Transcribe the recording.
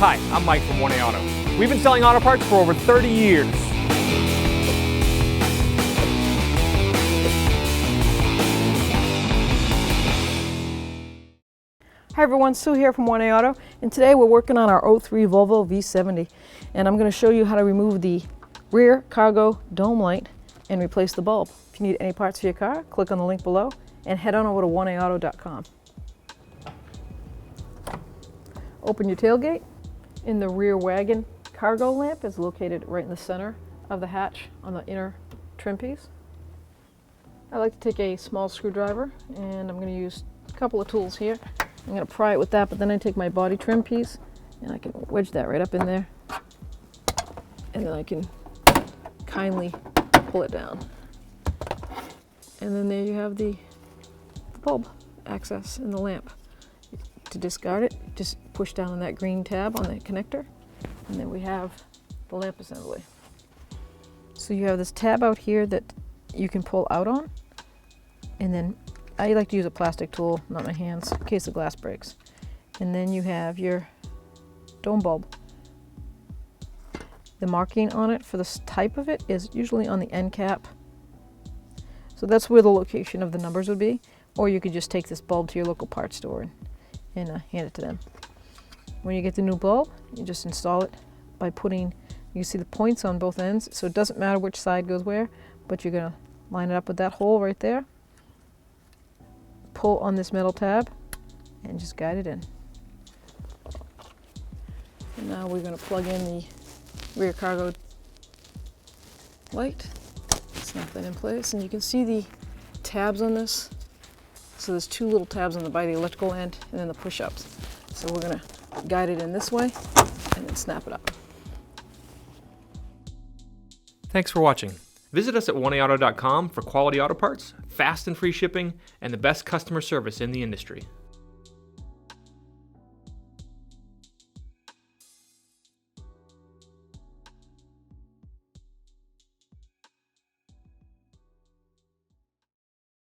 Hi, I'm Mike from 1A Auto. We've been selling auto parts for over 30 years. Hi everyone, Sue here from 1A Auto, and today we're working on our 03 Volvo V70, and I'm going to show you how to remove the rear cargo dome light and replace the bulb. If you need any parts for your car, click on the link below and head on over to 1aauto.com. Open your tailgate. In the rear wagon, cargo lamp is located right in the center of the hatch on the inner trim piece. I like to take a small screwdriver, and I'm going to use a couple of tools here. I'm going to pry it with that, but then I take my body trim piece and I can wedge that right up in there, and then I can kindly pull it down. And then there you have the bulb access in the lamp. To discard it, just push down on that green tab on the connector, and then we have the lamp assembly. So you have this tab out here that you can pull out on, and then I like to use a plastic tool, not my hands, in case the glass breaks. And then you have your dome bulb. The marking on it for this type of it is usually on the end cap. So that's where the location of the numbers would be, or you could just take this bulb to your local parts store and hand it to them. When you get the new bulb, you just install it by putting, you see the points on both ends, so it doesn't matter which side goes where, but you're going to line it up with that hole right there. Pull on this metal tab and just guide it in. And now we're going to plug in the rear cargo light. Snap that in place, and you can see the tabs on this. So there's two little tabs on the by the electrical end, and then the push-ups. So we're going to guide it in this way and then snap it up. Thanks for watching. Visit us at 1aauto.com for quality auto parts, fast and free shipping, and the best customer service in the industry.